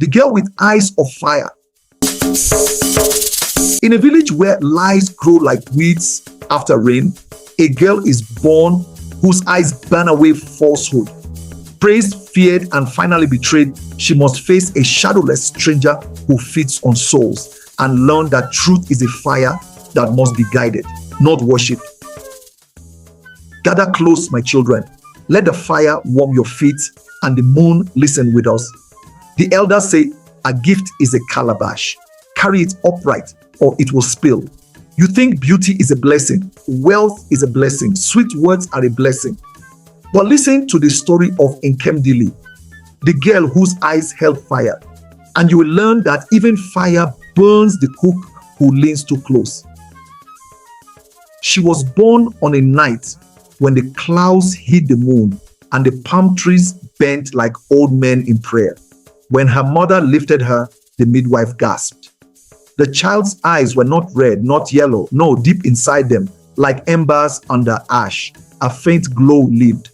The girl with eyes of fire. In a village where lies grow like weeds after rain, a girl is born whose eyes burn away falsehood. Praised, feared, and finally betrayed, she must face a shadowless stranger who feeds on souls and learn that truth is a fire that must be guided, not worshipped. Gather close, my children. Let the fire warm your feet and the moon listen with us. The elders say, a gift is a calabash. Carry it upright or it will spill. You think beauty is a blessing, wealth is a blessing, sweet words are a blessing. But listen to the story of Nkemdili, the girl whose eyes held fire, and you will learn that even fire burns the cook who leans too close. She was born on a night when the clouds hid the moon and the palm trees bent like old men in prayer. When her mother lifted her, the midwife gasped. The child's eyes were not red, not yellow, no, deep inside them, like embers under ash, a faint glow lived.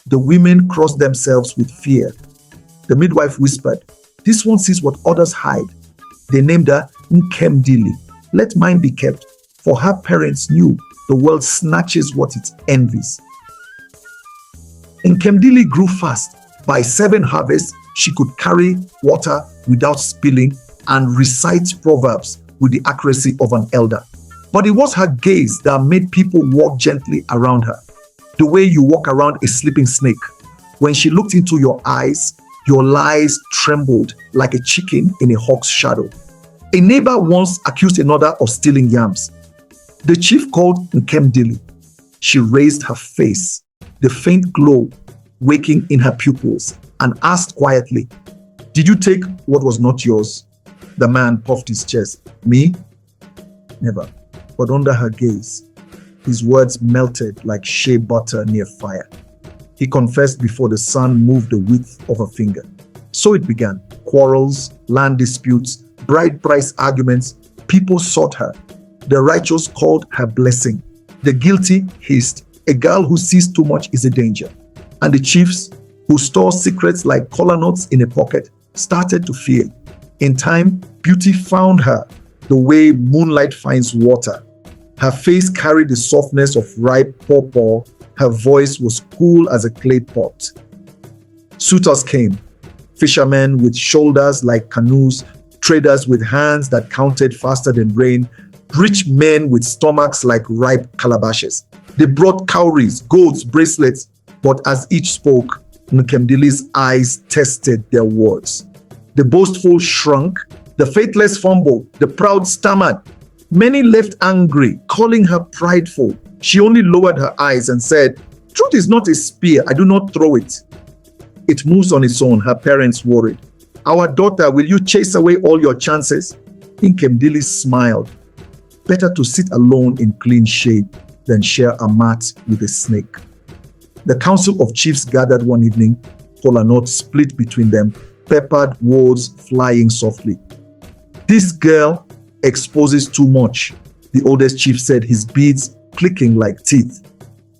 The women crossed themselves with fear. The midwife whispered, "This one sees what others hide." They named her Nkemdili. Let mine be kept, for her parents knew the world snatches what it envies. Nkemdili grew fast. By 7 harvests, she could carry water without spilling and recite proverbs with the accuracy of an elder. But it was her gaze that made people walk gently around her, the way you walk around a sleeping snake. When she looked into your eyes, your lies trembled like a chicken in a hawk's shadow. A neighbor once accused another of stealing yams. The chief called Nkemdili. She raised her face, the faint glow waking in her pupils, and asked quietly, "Did you take what was not yours?" The man puffed his chest. "Me? Never." But under her gaze, his words melted like shea butter near fire. He confessed before the sun moved the width of a finger. So it began. Quarrels, land disputes, bride price arguments. People sought her. The righteous called her blessing. The guilty hissed, "A girl who sees too much is a danger." And the chiefs, who store secrets like kola nuts in a pocket, started to fear. In time, beauty found her the way moonlight finds water. Her face carried the softness of ripe pawpaw. Her voice was cool as a clay pot. Suitors came, fishermen with shoulders like canoes, traders with hands that counted faster than rain, rich men with stomachs like ripe calabashes. They brought cowries, goats, bracelets, but as each spoke, Nkemdili's eyes tested their words. The boastful shrunk, the faithless fumbled, the proud stammered. Many left angry, calling her prideful. She only lowered her eyes and said, "Truth is not a spear, I do not throw it. It moves on its own," her parents worried. "Our daughter, will you chase away all your chances?" Nkemdili smiled. Better to sit alone in clean shade than share a mat with a snake. The council of chiefs gathered one evening, kola nuts split between them, peppered words flying softly. "This girl exposes too much," the oldest chief said, his beads clicking like teeth.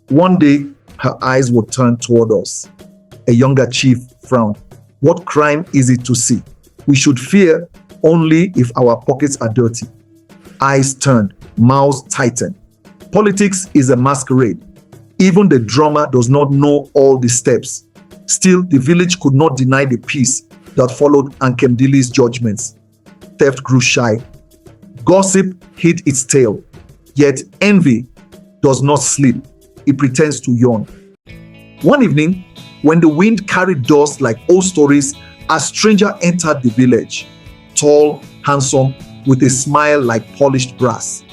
"One day, her eyes would turn toward us." A younger chief frowned. "What crime is it to see? We should fear only if our pockets are dirty." Eyes turned, mouths tightened. Politics is a masquerade. Even the drummer does not know all the steps. Still, the village could not deny the peace that followed Nkemdili's judgments. Theft grew shy. Gossip hid its tail. Yet envy does not sleep. It pretends to yawn. One evening, when the wind carried dust like old stories, a stranger entered the village. Tall, handsome, with a smile like polished brass.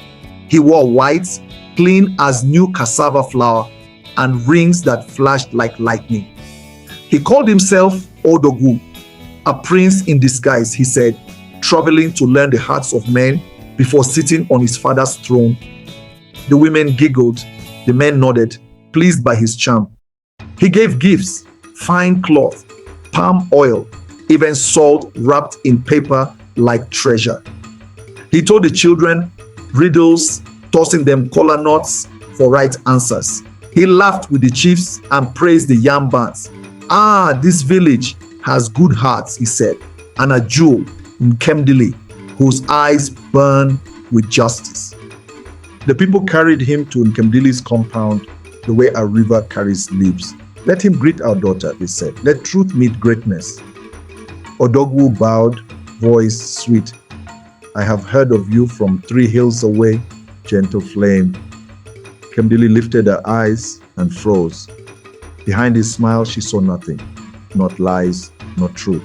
He wore white, clean as new cassava flour, and rings that flashed like lightning. He called himself Odogu, a prince in disguise, he said, traveling to learn the hearts of men before sitting on his father's throne. The women giggled, the men nodded, pleased by his charm. He gave gifts, fine cloth, palm oil, even salt wrapped in paper like treasure. He told the children riddles, tossing them kola nuts for right answers. He laughed with the chiefs and praised the yam bands. "Ah, this village has good hearts," he said. and a jewel, Nkemdili, whose eyes burn with justice. The people carried him to Nkemdili's compound the way a river carries leaves. Let him greet our daughter, they said. Let truth meet greatness. Odogwu bowed, voice sweet. I have heard of you from 3 hills away, gentle flame. Nkemdili lifted her eyes and froze. Behind his smile, she saw nothing, not lies, not truth,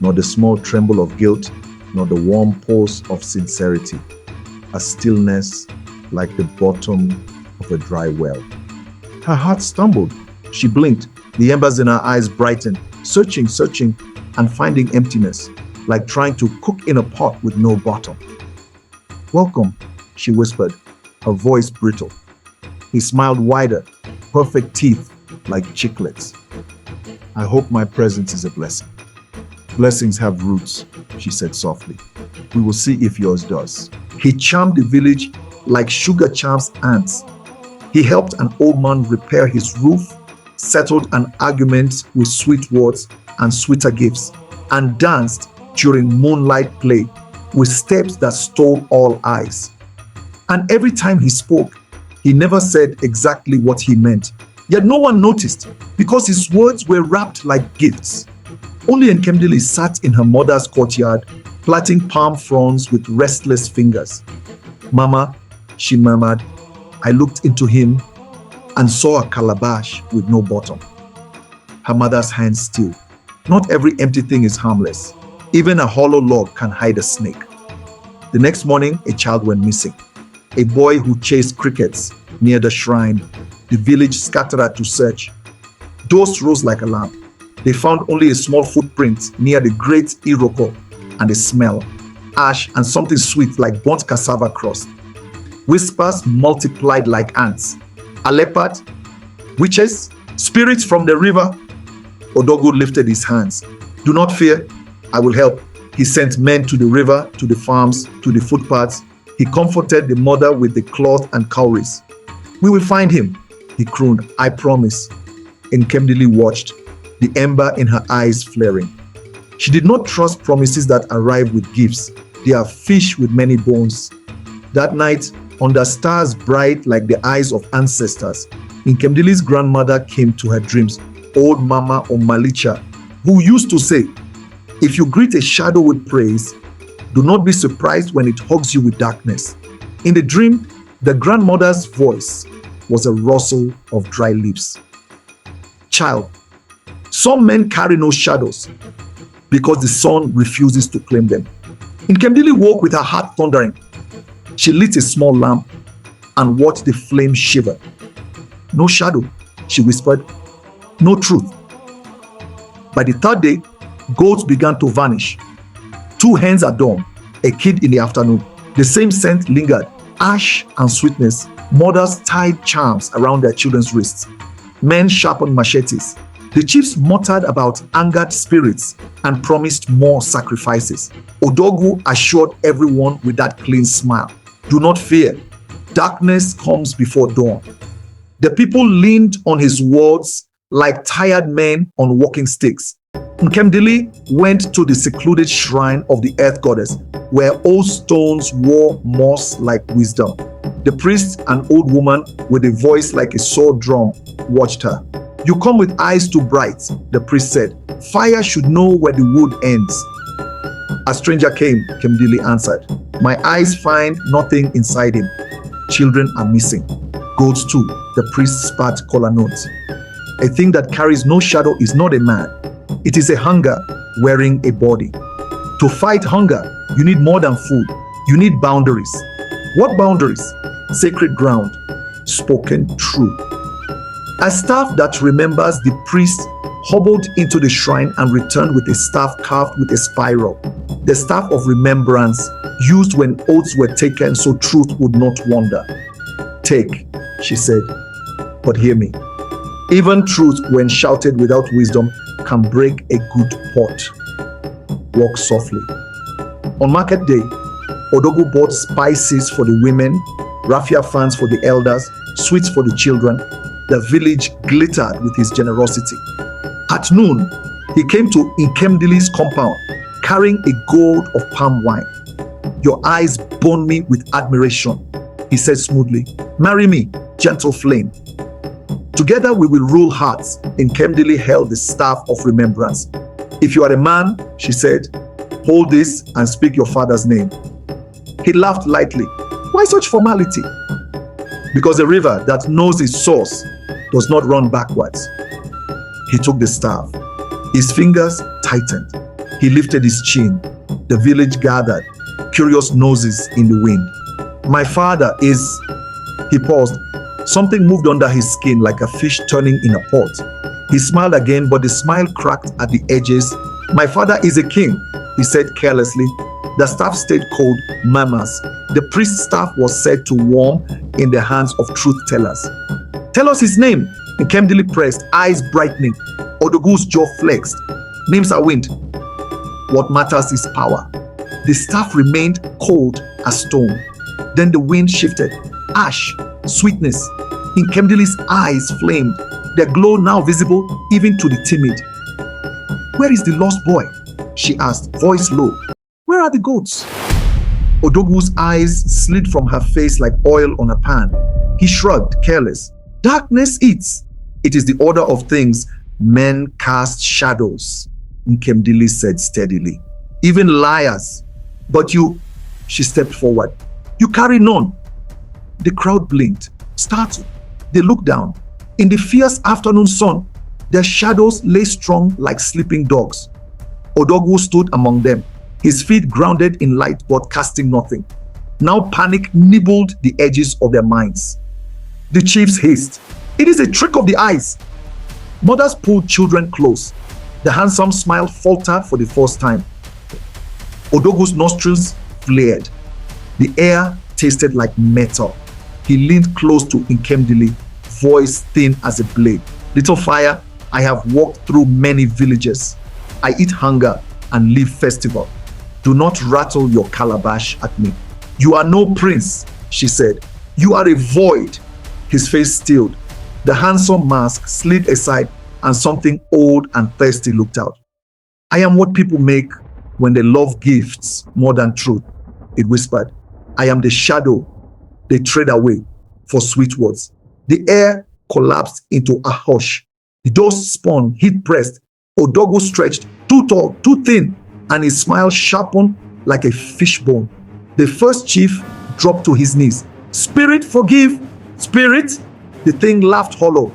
nor the small tremble of guilt, nor the warm pulse of sincerity, a stillness like the bottom of a dry well. Her heart stumbled. She blinked. The embers in her eyes brightened, searching, and finding emptiness, like trying to cook in a pot with no bottom. Welcome, she whispered, her voice brittle. He smiled wider, perfect teeth like chiclets. I hope my presence is a blessing. Blessings have roots, she said softly. We will see if yours does. He charmed the village like sugar charms ants. He helped an old man repair his roof, settled an argument with sweet words and sweeter gifts, and danced during moonlight play with steps that stole all eyes. And every time he spoke, he never said exactly what he meant. Yet no one noticed because his words were wrapped like gifts. Only Nkemdili sat in her mother's courtyard, plaiting palm fronds with restless fingers. Mama, she murmured. I looked into him and saw a calabash with no bottom. Her mother's hands still. Not every empty thing is harmless. Even a hollow log can hide a snake. The next morning, a child went missing. A boy who chased crickets near the shrine. The village scattered to search. Dust rose like a lamp. They found only a small footprint near the great iroko and a smell, ash and something sweet like burnt cassava crust. Whispers multiplied like ants. A leopard? Witches? Spirits from the river? Odogwu lifted his hands. Do not fear, I will help. He sent men to the river, to the farms, to the footpaths. He comforted the mother with the cloth and cowries. We will find him, he crooned. I promise. Nkemdili watched, the ember in her eyes flaring. She did not trust promises that arrive with gifts. They are fish with many bones. That night, under stars bright like the eyes of ancestors, Nkemdili's grandmother came to her dreams, old Mama Omalicha, who used to say, if you greet a shadow with praise, do not be surprised when it hugs you with darkness. In the dream, the grandmother's voice was a rustle of dry leaves. Child, some men carry no shadows because the sun refuses to claim them. Nkemdili woke with her heart thundering. She lit a small lamp and watched the flame shiver. No shadow, she whispered. No truth. By the 3rd day, goats began to vanish. 2 hens at dawn, a kid in the afternoon. The same scent lingered, ash and sweetness. Mothers tied charms around their children's wrists. Men sharpened machetes. The chiefs muttered about angered spirits and promised more sacrifices. Odogwu assured everyone with that clean smile, do not fear. Darkness comes before dawn. The people leaned on his words like tired men on walking sticks. Nkemdili went to the secluded shrine of the earth goddess, where old stones wore moss like wisdom. The priest, an old woman with a voice like a sore drum, watched her. You come with eyes too bright, the priest said. Fire should know where the wood ends. A stranger came, Nkemdili answered. My eyes find nothing inside him. Children are missing. Goats too, the priest spat kola notes. A thing that carries no shadow is not a man. It is a hunger wearing a body. To fight hunger, you need more than food. You need boundaries. What boundaries? Sacred ground, spoken true. A staff that remembers the priest hobbled into the shrine and returned with a staff carved with a spiral. The staff of remembrance used when oaths were taken so truth would not wander. Take, she said, but hear me. Even truth, when shouted without wisdom, can break a good pot. Walk softly. On market day, Odogwu bought spices for the women, raffia fans for the elders, sweets for the children. The village glittered with his generosity. At noon, he came to Nkemdili's compound, carrying a gourd of palm wine. Your eyes burn me with admiration, he said smoothly. Marry me, gentle flame. Together we will rule hearts. Nkemdili held the staff of remembrance. If you are a man, she said, hold this and speak your father's name. He laughed lightly. Why such formality? Because the river that knows its source does not run backwards. He took the staff. His fingers tightened. He lifted his chin. The village gathered, curious noses in the wind. My father is... He paused. Something moved under his skin like a fish turning in a pot. He smiled again, but the smile cracked at the edges. My father is a king, he said carelessly. The staff stayed cold murmurs. The priest's staff was said to warm in the hands of truth-tellers. Tell us his name, Nkemdili pressed, eyes brightening. Odogu's jaw flexed. Names are wind. What matters is power. The staff remained cold as stone. Then the wind shifted. Ash, sweetness. Nkemdili's eyes flamed, their glow now visible even to the timid. Where is the lost boy? She asked, voice low. Where are the goats? Odogu's eyes slid from her face like oil on a pan. He shrugged, careless. Darkness eats. It is the order of things. Men cast shadows, Nkemdili said steadily. Even liars. But you, she stepped forward. You carry none. The crowd blinked, startled. They looked down. In the fierce afternoon sun, their shadows lay strong like sleeping dogs. Odogu stood among them, his feet grounded in light but casting nothing. Now panic nibbled the edges of their minds. The chiefs hissed. It is a trick of the eyes. Mothers pulled children close. The handsome smile faltered for the first time. Odogu's nostrils flared. The air tasted like metal. He leaned close to Nkemdili, voice thin as a blade. Little fire, I have walked through many villages. I eat hunger and live festival. Do not rattle your calabash at me. You are no prince, she said. You are a void. His face stilled. The handsome mask slid aside and something old and thirsty looked out. I am what people make when they love gifts more than truth, it whispered. I am the shadow they trade away for sweet words. The air collapsed into a hush. The doors spun, heat pressed. Odogu stretched, too tall, too thin, and his smile sharpened like a fishbone. The first chief dropped to his knees. Spirit, forgive. Spirit? The thing laughed hollow.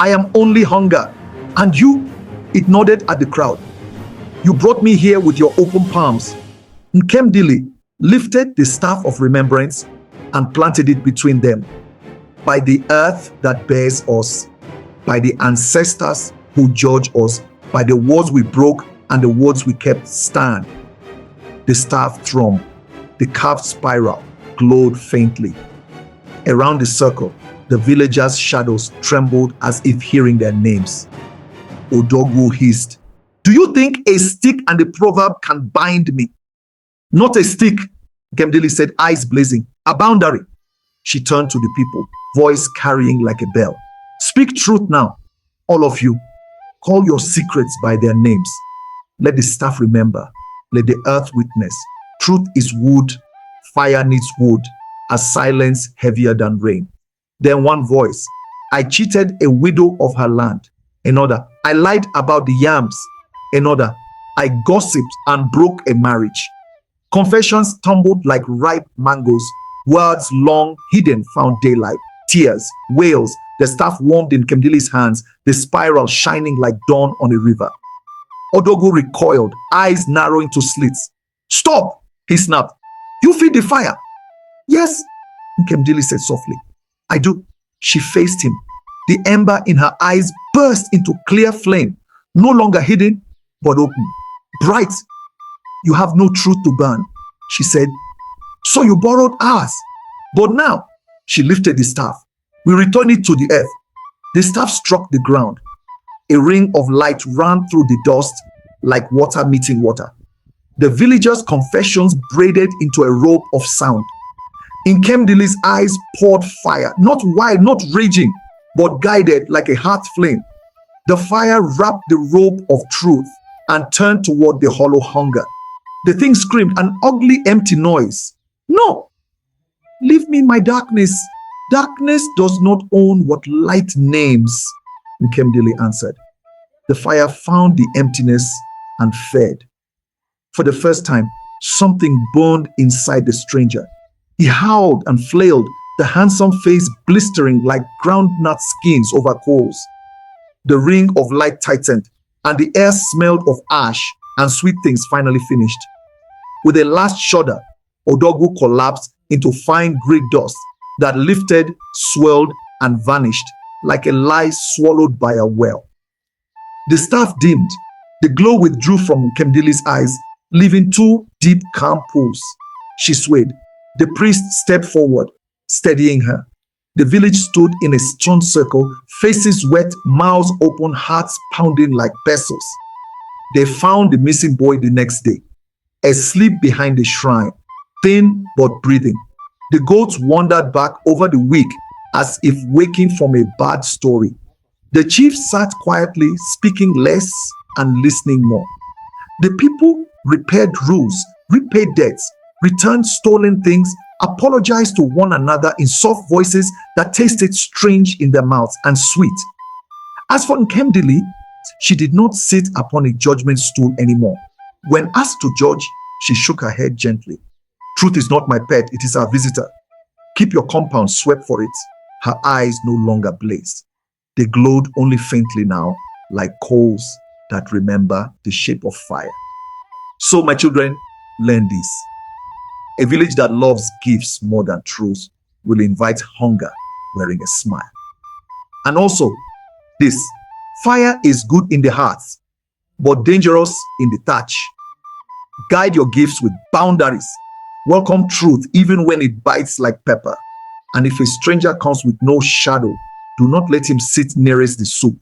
I am only hunger. And you? It nodded at the crowd. You brought me here with your open palms. Nkemdili lifted the staff of remembrance and planted it between them. By the earth that bears us, by the ancestors who judge us, by the words we broke and the words we kept, stand. The staff thrummed. The carved spiral glowed faintly. Around the circle, the villagers' shadows trembled as if hearing their names. Odogu hissed, do you think a stick and a proverb can bind me? Not a stick, Nkemdili said, eyes blazing. A boundary. She turned to the people, voice carrying like a bell. Speak truth now, all of you. Call your secrets by their names. Let the staff remember. Let the earth witness. Truth is wood. Fire needs wood. A silence heavier than rain. Then one voice. I cheated a widow of her land. Another. I lied about the yams. Another. I gossiped and broke a marriage. Confessions tumbled like ripe mangoes. Words long hidden found daylight. Tears, wails. The staff warmed in Nkemdili's hands, the spiral shining like dawn on a river. Odogu recoiled, eyes narrowing to slits. Stop, he snapped. You feed the fire. Yes, Nkemdili said softly. I do. She faced him. The ember in her eyes burst into clear flame, no longer hidden, but open. Bright. You have no truth to burn, she said. So you borrowed ours. But now, she lifted the staff. We return it to the earth. The staff struck the ground. A ring of light ran through the dust like water meeting water. The villagers' confessions braided into a rope of sound. Nkemdili's eyes poured fire, not wild, not raging, but guided like a hearth flame. The fire wrapped the robe of truth and turned toward the hollow hunger. The thing screamed, an ugly, empty noise. No, leave me in my darkness. Darkness does not own what light names, Nkemdili answered. The fire found the emptiness and fed. For the first time, something burned inside the stranger. He howled and flailed, the handsome face blistering like groundnut skins over coals. The ring of light tightened, and the air smelled of ash, and sweet things finally finished. With a last shudder, Odogwu collapsed into fine gray dust that lifted, swirled, and vanished like a lie swallowed by a whale. The staff dimmed. The glow withdrew from Nkemdili's eyes, leaving two deep, calm pools. She swayed. The priest stepped forward, steadying her. The village stood in a stone circle, faces wet, mouths open, hearts pounding like pesos. They found the missing boy the next day, asleep behind the shrine, thin but breathing. The goats wandered back over the week as if waking from a bad story. The chief sat quietly, speaking less and listening more. The people repaired roofs, repaid debts, returned stolen things, apologized to one another in soft voices that tasted strange in their mouths and sweet. As for Nkemdili, she did not sit upon a judgment stool anymore. When asked to judge, she shook her head gently. Truth is not my pet, it is our visitor. Keep your compound swept for it. Her eyes no longer blazed. They glowed only faintly now, like coals that remember the shape of fire. So, my children, learn this. A village that loves gifts more than truth will invite hunger wearing a smile. And also, this, fire is good in the heart, but dangerous in the touch. Guide your gifts with boundaries. Welcome truth even when it bites like pepper. And if a stranger comes with no shadow, do not let him sit nearest the soup.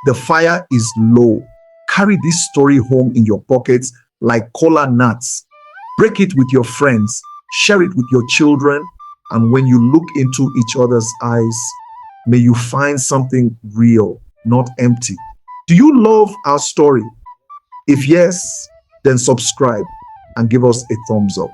The fire is low. Carry this story home in your pockets like cola nuts. Break it with your friends. Share it with your children. And when you look into each other's eyes, may you find something real, not empty. Do you love our story? If yes, then subscribe and give us a thumbs up.